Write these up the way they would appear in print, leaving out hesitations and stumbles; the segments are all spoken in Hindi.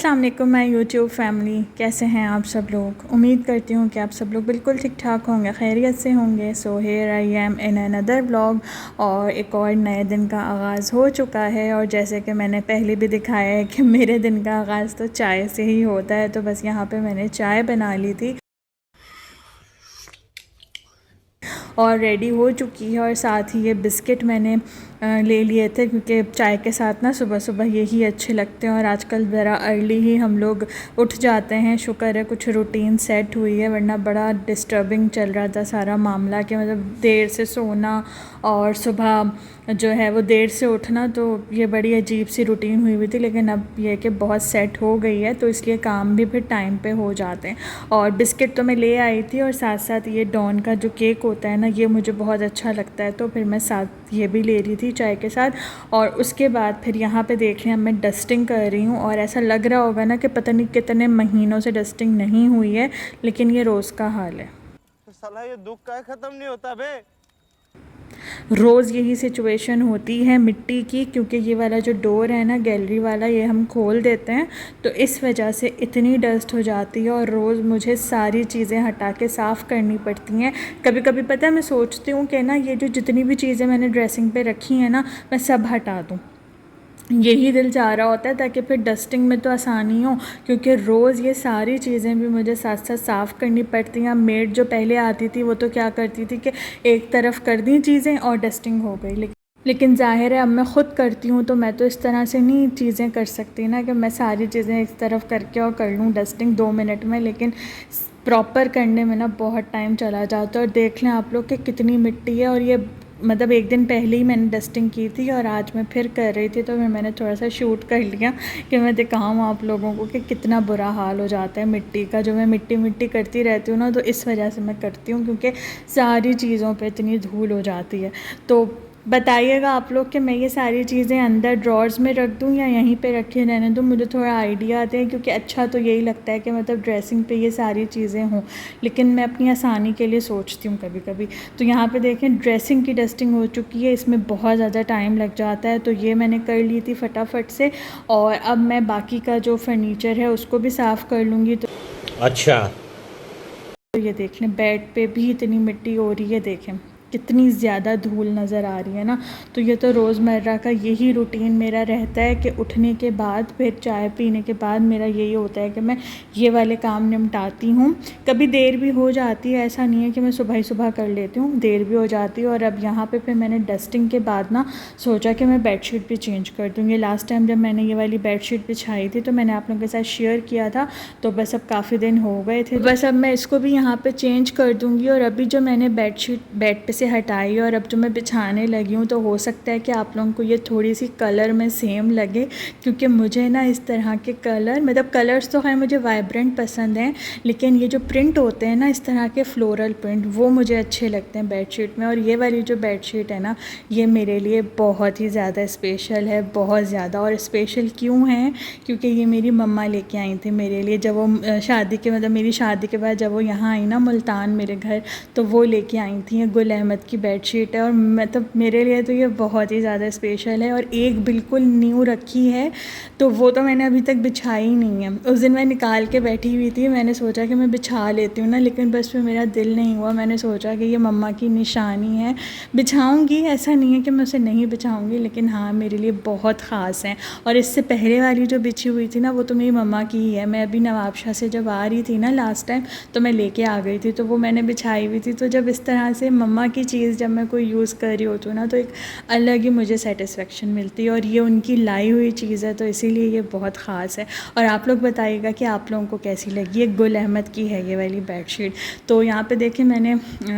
अस्सलाम वालेकुम माय यूट्यूब फैमिली, कैसे हैं आप सब लोग। उम्मीद करती हूँ कि आप सब लोग बिल्कुल ठीक ठाक होंगे, खैरियत से होंगे। So here I am in another vlog और एक और नए दिन का आगाज़ हो चुका है। और जैसे कि मैंने पहले भी दिखाया है कि मेरे दिन का आगाज़ तो चाय से ही होता है, तो बस यहाँ पर मैंने चाय बना ली थी और रेडी हो चुकी है। और साथ ही ये बिस्किट मैंने ले लिए थे क्योंकि चाय के साथ ना सुबह सुबह यही अच्छे लगते हैं। और आजकल ज़रा अर्ली ही हम लोग उठ जाते हैं, शुक्र है कुछ रूटीन सेट हुई है, वरना बड़ा डिस्टर्बिंग चल रहा था सारा मामला कि मतलब देर से सोना और सुबह जो है वो देर से उठना, तो ये बड़ी अजीब सी रूटीन हुई थी। लेकिन अब ये कि बहुत सेट हो गई है, तो इसलिए काम भी फिर टाइम पे हो जाते हैं। और बिस्किट तो मैं ले आई थी और साथ साथ ये डॉन का जो केक होता है ना, ये मुझे बहुत अच्छा लगता है, तो फिर मैं साथ ये भी ले रही थी चाय के साथ। और उसके बाद फिर यहाँ पे देख रहे हैं मैं डस्टिंग कर रही हूँ। और ऐसा लग रहा होगा ना कि पता नहीं कितने महीनों से डस्टिंग नहीं हुई है, लेकिन ये रोज़ का हाल है। तो साला ये दुख का खत्म नहीं होता बे। रोज़ यही सिचुएशन होती है मिट्टी की, क्योंकि ये वाला जो डोर है ना गैलरी वाला, ये हम खोल देते हैं तो इस वजह से इतनी डस्ट हो जाती है और रोज़ मुझे सारी चीज़ें हटा के साफ़ करनी पड़ती हैं। कभी कभी पता है मैं सोचती हूँ कि ना ये जो जितनी भी चीज़ें मैंने ड्रेसिंग पे रखी हैं ना, मैं सब हटा दूँ, यही दिल चाह रहा होता है ताकि फिर डस्टिंग में तो आसानी हो। क्योंकि रोज़ ये सारी चीज़ें भी मुझे साथ साथ साफ़ करनी पड़ती हैं। मेड जो पहले आती थी वो तो क्या करती थी कि एक तरफ कर दी चीज़ें और डस्टिंग हो गई, लेकिन ज़ाहिर है अब मैं ख़ुद करती हूँ तो मैं तो इस तरह से नहीं चीज़ें कर सकती ना कि मैं सारी चीज़ें इस तरफ करके और कर लूँ डस्टिंग 2 मिनट में। लेकिन प्रॉपर करने में ना बहुत टाइम चला जाता है। और देख लें आप लोग कि कितनी मिट्टी है। और ये मतलब एक दिन पहले ही मैंने डस्टिंग की थी और आज मैं फिर कर रही थी, तो फिर मैंने थोड़ा सा शूट कर लिया कि मैं दिखाऊँ आप लोगों को कि कितना बुरा हाल हो जाता है मिट्टी का। जो मैं मिट्टी मिट्टी करती रहती हूँ ना, तो इस वजह से मैं करती हूँ क्योंकि सारी चीज़ों पे इतनी धूल हो जाती है। तो बताइएगा आप लोग कि मैं ये सारी चीज़ें अंदर ड्रॉर्स में रख दूँ या यहीं पे रखे रहने दूँ। मुझे थोड़ा आइडिया आते हैं क्योंकि अच्छा तो यही लगता है कि मतलब ड्रेसिंग पे ये सारी चीज़ें हों, लेकिन मैं अपनी आसानी के लिए सोचती हूँ कभी कभी। तो यहाँ पे देखें ड्रेसिंग की डस्टिंग हो चुकी है, इसमें बहुत ज़्यादा टाइम लग जाता है, तो ये मैंने कर ली थी फटाफट से। और अब मैं बाकी का जो फर्नीचर है उसको भी साफ़ कर लूँगी। तो अच्छा, तो ये देख लें बेड पे भी इतनी मिट्टी हो रही है, देखें कितनी ज़्यादा धूल नज़र आ रही है ना। तो ये तो रोज़मर्रा का यही रूटीन मेरा रहता है कि उठने के बाद फिर चाय पीने के बाद मेरा यही होता है कि मैं ये वाले काम निपटाती हूँ। कभी देर भी हो जाती है, ऐसा नहीं है कि मैं सुबह ही सुबह कर लेती हूँ, देर भी हो जाती है। और अब यहाँ पर फिर मैंने डस्टिंग के बाद ना सोचा कि मैं बेडशीट भी चेंज कर दूँगी। लास्ट टाइम जब मैंने ये वाली बेडशीट बिछाई थी तो मैंने आप लोगों के साथ शेयर किया था, तो बस अब काफ़ी दिन हो गए थे, बस अब मैं इसको भी यहाँ पे चेंज कर दूँगी। और अभी जो मैंने बेडशीट बेड पे से हटाई और अब जो मैं बिछाने लगी हूँ, तो हो सकता है कि आप लोगों को ये थोड़ी सी कलर में सेम लगे, क्योंकि मुझे ना इस तरह के कलर, मतलब कलर्स तो खैर मुझे वाइब्रेंट पसंद हैं, लेकिन ये जो प्रिंट होते हैं ना इस तरह के फ्लोरल प्रिंट, वो मुझे अच्छे लगते हैं बेडशीट में। और ये वाली जो बेडशीट है ना, ये मेरे लिए बहुत ही ज़्यादा स्पेशल है, बहुत ज़्यादा। और स्पेशल क्यों है, क्योंकि ये मेरी मम्मा लेके आई थी मेरे लिए जब वो शादी के मतलब मेरी शादी के बाद जब वो यहाँ आई ना मुल्तान मेरे घर, तो वो लेके आई थी। ये गुल अहमद की बेडशीट है और मतलब मेरे लिए तो ये बहुत ही ज़्यादा स्पेशल है। और एक बिल्कुल न्यू रखी है, तो वो तो मैंने अभी तक बिछाई नहीं है। उस दिन मैं निकाल के बैठी हुई थी, मैंने सोचा कि मैं बिछा लेती हूँ ना, लेकिन बस फिर मेरा दिल नहीं हुआ। मैंने सोचा कि ये मम्मा की निशानी है, बिछाऊँगी, ऐसा नहीं है कि मैं उसे नहीं बिछाऊँगी, लेकिन हाँ मेरे लिए बहुत ख़ास है। और इससे पहले वाली जो बिछी हुई थी ना, वो तो मेरी मम्मा की ही है। मैं अभी नवाबशाह से जब आ रही थी ना लास्ट टाइम, तो मैं लेके आ गई थी, तो वो मैंने बिछाई हुई थी। तो जब इस तरह से मम्मा की चीज़ जब मैं कोई यूज़ कर रही होती हूँ ना, तो एक अलग ही मुझे सेटिस्फेक्शन मिलती है। और ये उनकी लाई हुई चीज़ है, तो इसीलिए ये बहुत ख़ास है। और आप लोग बताइएगा कि आप लोगों को कैसी लगी। ये गुल अहमद की है ये वाली बेडशीट। तो यहाँ पे देखें मैंने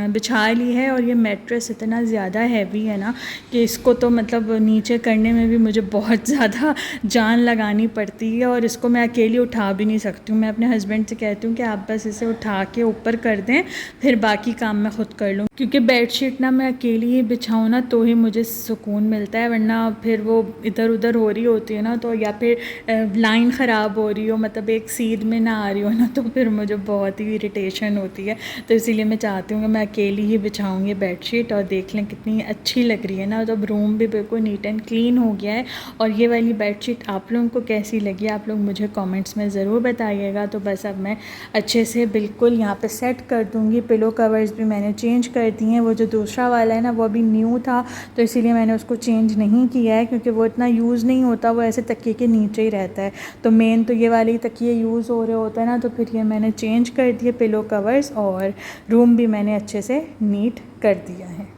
बिछा ली है। और ये मैट्रेस इतना ज़्यादा हैवी है ना कि इसको तो मतलब नीचे करने में भी मुझे बहुत ज़्यादा जान लगानी पड़ती है, और इसको मैं अकेली उठा भी नहीं सकती हूँ। मैं अपने हस्बैंड से कहती हूँ कि आप बस इसे उठा के ऊपर कर दें, फिर बाकी काम मैं ख़ुद कर लूँ, क्योंकि बेडशीट ना मैं अकेली ही बिछाऊँ ना तो ही मुझे सुकून मिलता है, वरना फिर वो इधर उधर हो रही होती है ना, तो या फिर लाइन ख़राब हो रही हो, मतलब एक सीध में ना आ रही हो ना, तो फिर मुझे बहुत ही इरिटेशन होती है। तो इसीलिए मैं चाहती हूँ कि मैं अकेली ही बिछाऊँगी बेडशीट। और देख लें कितनी अच्छी लग रही है ना, तो अब रूम भी बिल्कुल नीट एंड क्लीन हो गया है। और ये वाली बेडशीट आप लोगों को कैसी लगी, आप लोग मुझे कमेंट्स में ज़रूर बताइएगा। तो बस अब मैं अच्छे से बिल्कुल यहाँ पे सेट कर दूँगी। पिलो कवर्स भी मैंने चेंज कर दिए हैं, वो जो दूसरा वाला है ना वो अभी न्यू था, तो इसीलिए मैंने उसको चेंज नहीं किया है, क्योंकि वो इतना यूज़ नहीं होता, वो ऐसे तकिए के नीचे ही रहता है। तो मेन तो ये वाले तकिए यूज़ हो रहे होता है ना, तो फिर ये मैंने चेंज कर दिए पिलो कवर्स, और रूम भी मैंने अच्छे से नीट कर दिया है।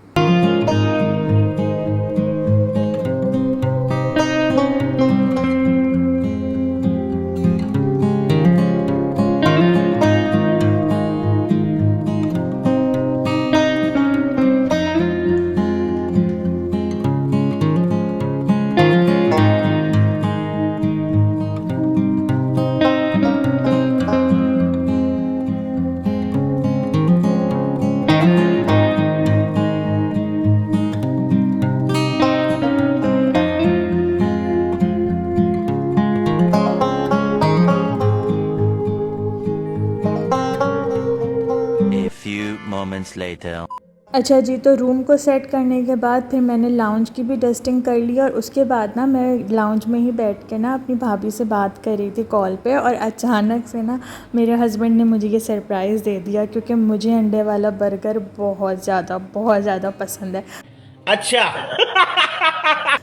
A few moments later. अच्छा जी, तो रूम को सेट करने के बाद फिर मैंने लाउंज की भी डस्टिंग कर ली, और उसके बाद ना मैं लाउंज में ही बैठ के ना अपनी भाभी से बात कर रही थी कॉल पे, और अचानक से ना मेरे हस्बैंड ने मुझे ये सरप्राइज़ दे दिया, क्योंकि मुझे अंडे वाला बर्गर बहुत ज़्यादा पसंद है। अच्छा।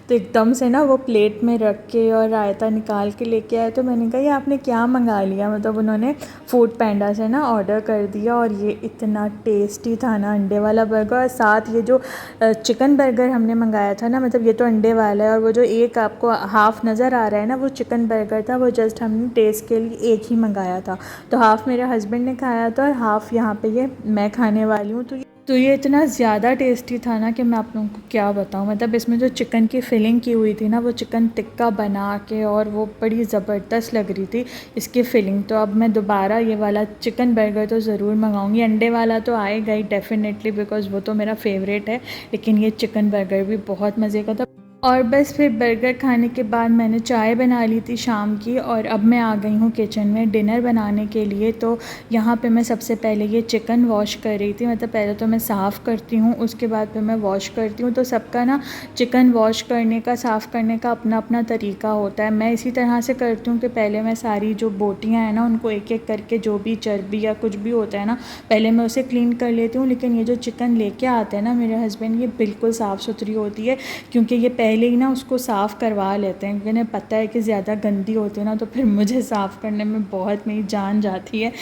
तो एकदम से ना वो प्लेट में रख के और रायता निकाल के लेके आए, तो मैंने कहा ये आपने क्या मंगा लिया, मतलब उन्होंने फूड पैंडा से ना ऑर्डर कर दिया। और ये इतना टेस्टी था ना अंडे वाला बर्गर, और साथ ये जो चिकन बर्गर हमने मंगाया था ना, मतलब ये तो अंडे वाला है, और वो जो एक आपको हाफ़ नज़र आ रहा है ना वो चिकन बर्गर था, वो जस्ट हमने टेस्ट के लिए एक ही मंगाया था। तो हाफ़ मेरे हस्बैंड ने खाया था और हाफ़ यहाँ पे ये मैं खाने वाली हूँ। तो ये इतना ज़्यादा टेस्टी था ना कि मैं आप लोगों को क्या बताऊँ, मतलब इसमें जो चिकन की फिलिंग की हुई थी ना, वो चिकन टिक्का बना के, और वो बड़ी ज़बरदस्त लग रही थी इसकी फिलिंग। तो अब मैं दोबारा ये वाला चिकन बर्गर तो ज़रूर मंगाऊंगी। अंडे वाला तो आएगा ही डेफिनेटली, बिकॉज़ वो तो मेरा फेवरेट है, लेकिन ये चिकन बर्गर भी बहुत मज़े का था। और बस फिर बर्गर खाने के बाद मैंने चाय बना ली थी शाम की, और अब मैं आ गई हूँ किचन में डिनर बनाने के लिए। तो यहाँ पे मैं सबसे पहले ये चिकन वॉश कर रही थी, मतलब पहले तो मैं साफ़ करती हूँ, उसके बाद फिर मैं वॉश करती हूँ। तो सबका ना चिकन वॉश करने का, साफ़ करने का अपना अपना तरीका होता है। मैं इसी तरह से करती हूँ कि पहले मैं सारी जो बोटियाँ हैं ना उनको एक एक करके, जो भी चर्बी या कुछ भी होता है ना, पहले मैं उसे क्लीन कर लेती हूँ। लेकिन ये जो चिकन लेके आते हैं ना मेरे हस्बैंड, ये बिल्कुल साफ़ सुथरी होती है, क्योंकि ये पहले ही ना उसको साफ़ करवा लेते हैं, क्योंकि उन्हें पता है कि ज़्यादा गंदी होती है ना, तो फिर मुझे साफ़ करने में बहुत मेरी जान जाती है।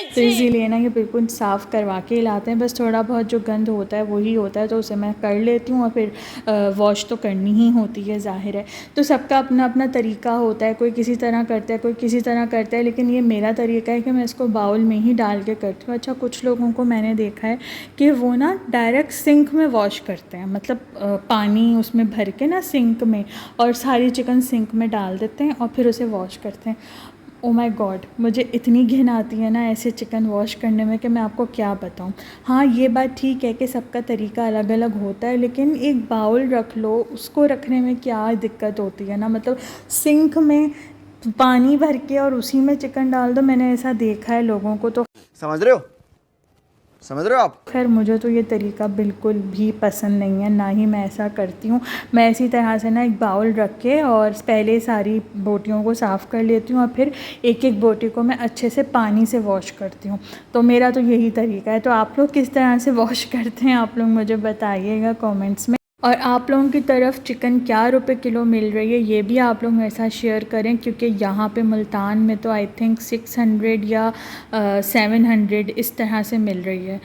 तो इसीलिए ना ये बिल्कुल साफ़ करवा के ही लाते हैं, बस थोड़ा बहुत जो गंद होता है वही होता है, तो उसे मैं कर लेती हूँ, और फिर वॉश तो करनी ही होती है, ज़ाहिर है। तो सबका अपना अपना तरीका होता है, कोई किसी तरह करता है, कोई किसी तरह करता है, लेकिन ये मेरा तरीका है कि मैं इसको बाउल में ही डाल के करती हूँ। अच्छा, कुछ लोगों को मैंने देखा है कि वो ना डायरेक्ट सिंक में वॉश करते हैं, मतलब पानी उसमें भर के ना सिंक में, और सारी चिकन सिंक में डाल देते हैं और फिर उसे वॉश करते हैं। ओ माय गॉड, मुझे इतनी घिन आती है ना ऐसे चिकन वॉश करने में कि मैं आपको क्या बताऊँ। हाँ, ये बात ठीक है कि सबका तरीका अलग अलग होता है, लेकिन एक बाउल रख लो, उसको रखने में क्या दिक्कत होती है ना, मतलब सिंक में पानी भर के और उसी में चिकन डाल दो। मैंने ऐसा देखा है लोगों को, तो समझ रहे हो आप? खैर मुझे तो ये तरीका बिल्कुल भी पसंद नहीं है, ना ही मैं ऐसा करती हूँ। मैं इसी तरह से ना एक बाउल रख के और पहले सारी बोटियों को साफ़ कर लेती हूँ, और फिर एक एक बोटी को मैं अच्छे से पानी से वॉश करती हूँ। तो मेरा तो यही तरीका है। तो आप लोग किस तरह से वॉश करते हैं, आप लोग मुझे बताइएगा कमेंट्स में। और आप लोगों की तरफ चिकन क्या रुपए किलो मिल रही है, ये भी आप लोग मेरे साथ शेयर करें, क्योंकि यहाँ पे मुल्तान में तो आई थिंक 600 या 700 इस तरह से मिल रही है।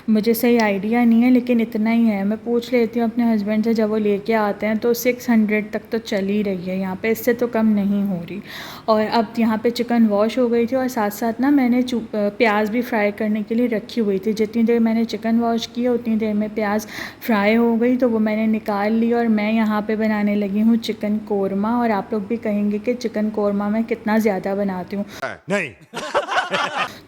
मुझे सही आइडिया नहीं है, लेकिन इतना ही है। मैं पूछ लेती हूँ अपने हस्बैंड से, जब वो लेके आते हैं तो 600 तक तो चल ही रही है यहाँ पे, इससे तो कम नहीं हो रही। और अब यहाँ पे चिकन वॉश हो गई थी, और साथ साथ ना मैंने प्याज भी फ्राई करने के लिए रखी हुई थी। जितनी देर मैंने चिकन वॉश किया उतनी देर में प्याज फ्राई हो गई, तो वो मैंने निकाल ली। और मैं यहाँ पर बनाने लगी हूँ चिकन कोरमा, और आप लोग भी कहेंगे कि चिकन कोरमा मैं कितना ज़्यादा बनाती हूँ। नहीं।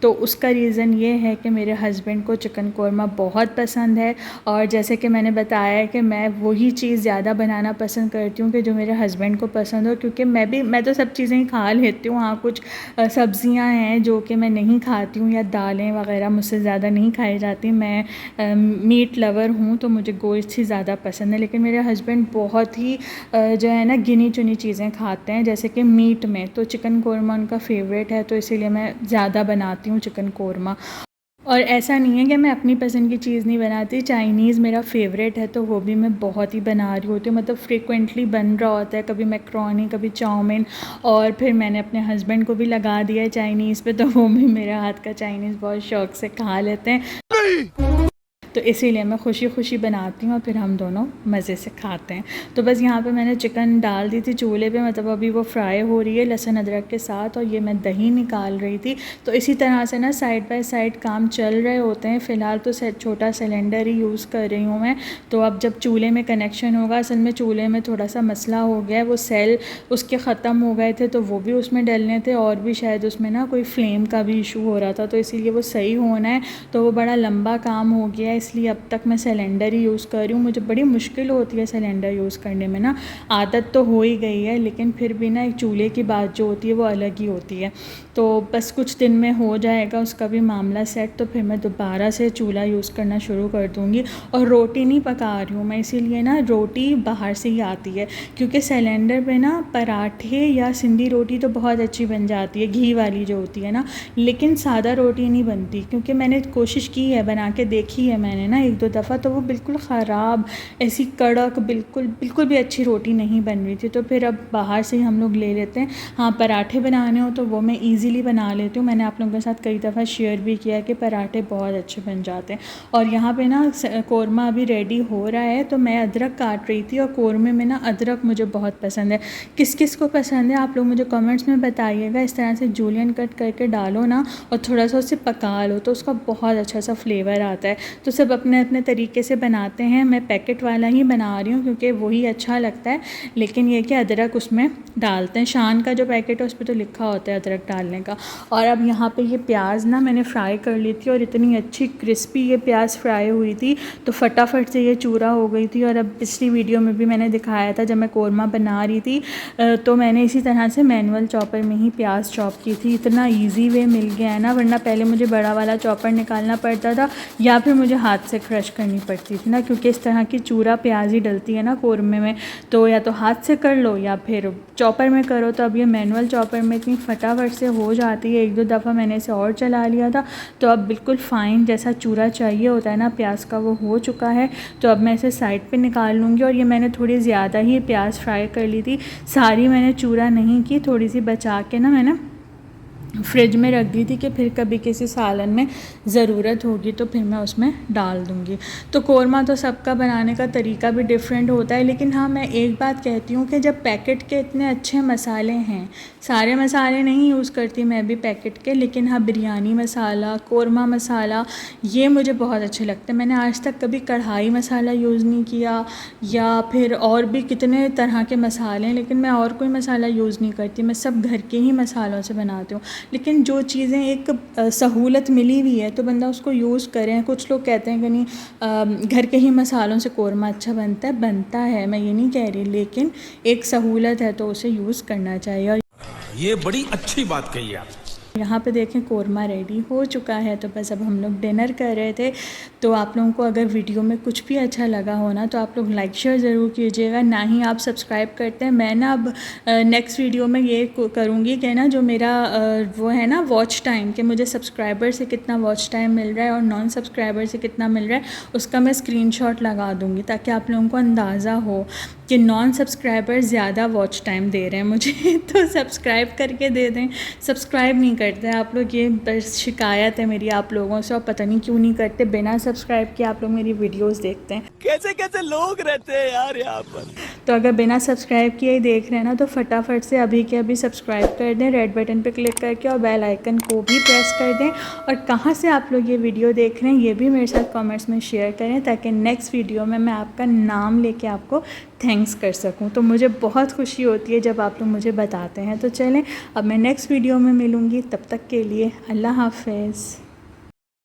तो उसका रीज़न ये है कि मेरे हस्बैंड को चिकन कोरमा बहुत पसंद है, और जैसे कि मैंने बताया कि मैं वही चीज़ ज़्यादा बनाना पसंद करती हूँ कि जो मेरे हस्बैंड को पसंद हो, क्योंकि मैं तो सब चीज़ें ही खा लेती हूँ। हाँ, कुछ सब्ज़ियाँ हैं जो कि मैं नहीं खाती हूँ, या दालें वगैरह मुझसे ज़्यादा नहीं खाई जाती। मैं मीट लवर हूँ, तो मुझे गोश्त ही ज़्यादा पसंद है। लेकिन मेरे हस्बैंड बहुत ही जो है ना गिनी चुनी चीज़ें खाते हैं, जैसे कि मीट में तो चिकन कोरमा उनका फेवरेट है, तो इसीलिए मैं ज़्यादा बनाती हूँ चिकन कोरमा। और ऐसा नहीं है कि मैं अपनी पसंद की चीज़ नहीं बनाती, चाइनीज़ मेरा फेवरेट है तो वो भी मैं बहुत ही बना रही होती हूँ, मतलब फ्रीक्वेंटली बन रहा होता है, कभी मैक्रोनी कभी चाउमीन। और फिर मैंने अपने हस्बैंड को भी लगा दिया है चाइनीज़ पे, तो वो भी मेरे हाथ का चाइनीज़ बहुत शौक़ से खा लेते हैं। तो इसीलिए मैं खुशी खुशी बनाती हूँ और फिर हम दोनों मज़े से खाते हैं। तो बस यहाँ पे मैंने चिकन डाल दी थी चूल्हे पे, मतलब अभी वो फ्राई हो रही है लहसुन अदरक के साथ, और ये मैं दही निकाल रही थी। तो इसी तरह से ना साइड बाय साइड काम चल रहे होते हैं। फ़िलहाल तो छोटा सिलेंडर ही यूज़ कर रही हूँ मैं। तो अब जब चूल्हे में कनेक्शन होगा, असल में चूल्हे में थोड़ा सा मसला हो गया है, वो सेल उसके ख़त्म हो गए थे तो वो भी उसमें डलने थे, और भी शायद उसमें ना कोई फ्लेम का भी इशू हो रहा था, तो इसीलिए वो सही होना है। तो वो बड़ा लंबा काम हो गया है, इसलिए अब तक मैं सिलेंडर ही यूज़ कर रही हूँ। मुझे बड़ी मुश्किल होती है सिलेंडर यूज़ करने में ना, आदत तो हो ही गई है, लेकिन फिर भी ना एक चूल्हे की बात जो होती है वो अलग ही होती है। तो बस कुछ दिन में हो जाएगा उसका भी मामला सेट, तो फिर मैं दोबारा से चूल्हा यूज़ करना शुरू कर दूँगी। और रोटी नहीं पका रही हूँ मैं, इसीलिए ना रोटी बाहर से ही आती है, क्योंकि सिलेंडर पे ना पराठे या सिंधी रोटी तो बहुत अच्छी बन जाती है, घी वाली जो होती है ना, लेकिन सादा रोटी नहीं बनती। क्योंकि मैंने कोशिश की है, बना के देखी है मैंने ना एक दो दफ़ा, तो वो बिल्कुल ख़राब, ऐसी कड़क, बिल्कुल भी अच्छी रोटी नहीं बन रही थी। तो फिर अब बाहर से ही हम लोग ले लेते हैं। हाँ, पराठे बनाने हो तो वो मैं ईज़िली बना लेती हूँ। मैंने आप लोगों के साथ कई दफ़ा शेयर भी किया कि पराठे बहुत अच्छे बन जाते हैं। और यहाँ पे ना कोरमा अभी रेडी हो रहा है, तो मैं अदरक काट रही थी, और कोरमे में ना अदरक मुझे बहुत पसंद है। किस किस को पसंद है आप लोग मुझे कमेंट्स में बताइएगा। इस तरह से जूलियन कट करके डालो ना, और थोड़ा सा उसे पका लो, तो उसका बहुत अच्छा सा फ्लेवर आता है। तो सब अपने अपने तरीके से बनाते हैं, मैं पैकेट वाला ही बना रही हूँ क्योंकि वही अच्छा लगता है। लेकिन ये कि अदरक उसमें डालते हैं, शान का जो पैकेट है उस पर तो लिखा होता है अदरक डालने का। और अब यहाँ पे ये प्याज ना मैंने फ्राई कर ली थी, और इतनी अच्छी क्रिस्पी ये प्याज फ्राई हुई थी, तो फटाफट से ये चूरा हो गई थी। और अब पिछली वीडियो में भी मैंने दिखाया था, जब मैं कोरमा बना रही थी तो मैंने इसी तरह से मैनुअल चॉपर में ही प्याज चॉप की थी। इतना ईजी वे मिल गया है ना, वरना पहले मुझे बड़ा वाला चॉपर निकालना पड़ता था, या फिर मुझे हाथ से क्रश करनी पड़ती थी ना, क्योंकि इस तरह की चूरा प्याज ही डलती है ना कोरमे में, तो या तो हाथ से कर लो या फिर चॉपर में करो। तो अब ये मैनुअल चॉपर में इतनी फटाफट से हो जाती है। एक दो दफ़ा मैंने इसे और चला लिया था, तो अब बिल्कुल फ़ाइन जैसा चूरा चाहिए होता है ना प्याज का, वो हो चुका है। तो अब मैं इसे साइड पे निकाल लूँगी। और ये मैंने थोड़ी ज़्यादा ही प्याज फ्राई कर ली थी, सारी मैंने चूरा नहीं की, थोड़ी सी बचा के ना मैंने फ्रिज में रख दी थी कि फिर कभी किसी सालन में ज़रूरत होगी तो फिर मैं उसमें डाल दूँगी। तो कोरमा तो सबका बनाने का तरीका भी डिफरेंट होता है, लेकिन हाँ मैं एक बात कहती हूँ कि जब पैकेट के इतने अच्छे मसाले हैं, सारे मसाले नहीं यूज़ करती मैं भी पैकेट के, लेकिन हाँ बिरयानी मसाला, कोरमा मसाला, ये मुझे बहुत अच्छे लगते हैं। मैंने आज तक कभी कढ़ाई मसाला यूज़ नहीं किया, या फिर और भी कितने तरह के मसाले हैं, लेकिन मैं और कोई मसाला यूज़ नहीं करती, मैं सब घर के ही मसालों से बनाती हूँ। लेकिन जो चीज़ें एक सहूलत मिली हुई है तो बंदा उसको यूज़ करें। कुछ लोग कहते हैं कि नहीं घर के ही मसालों से कोरमा अच्छा बनता है, मैं ये नहीं कह रही, लेकिन एक सहूलत है तो उसे यूज़ करना चाहिए। और ये बड़ी अच्छी बात कही आप। यहाँ पे देखें कोरमा रेडी हो चुका है, तो बस अब हम लोग डिनर कर रहे थे। तो आप लोगों को अगर वीडियो में कुछ भी अच्छा लगा हो ना, तो आप लोग लाइक शेयर ज़रूर कीजिएगा। ना ही आप सब्सक्राइब करते हैं, मैं ना अब नेक्स्ट वीडियो में ये करूँगी कि ना जो मेरा वो है ना वॉच टाइम, कि मुझे सब्सक्राइबर से कितना वॉच टाइम मिल रहा है और नॉन सब्सक्राइबर से कितना मिल रहा है, उसका मैं स्क्रीनशॉट लगा दूँगी, ताकि आप लोगों को अंदाज़ा हो कि नॉन सब्सक्राइबर ज़्यादा वॉच टाइम दे रहे हैं मुझे। तो सब्सक्राइब करके दे दें, सब्सक्राइब नहीं करते आप लोग, ये बस शिकायत है मेरी आप लोगों से, और पता नहीं क्यों नहीं करते, बिना सब्सक्राइब किए आप लोग मेरी वीडियोस देखते हैं। कैसे कैसे लोग रहते हैं यार यहाँ पर। तो अगर बिना सब्सक्राइब किए ही देख रहे हैं ना तो फटाफट से अभी के अभी सब्सक्राइब कर दें, रेड बटन पे क्लिक करके, और बेल आइकन को भी प्रेस कर दें। और कहाँ से आप लोग ये वीडियो देख रहे हैं ये भी मेरे साथ कमेंट्स में शेयर करें, ताकि नेक्स्ट वीडियो में मैं आपका नाम लेके आपको थैंक्स कर सकूं। तो मुझे बहुत खुशी होती है जब आप लोग मुझे बताते हैं। तो चलें अब मैं नेक्स्ट वीडियो में मिलूँगी, तब तक के लिए अल्लाह हाफ़िज़।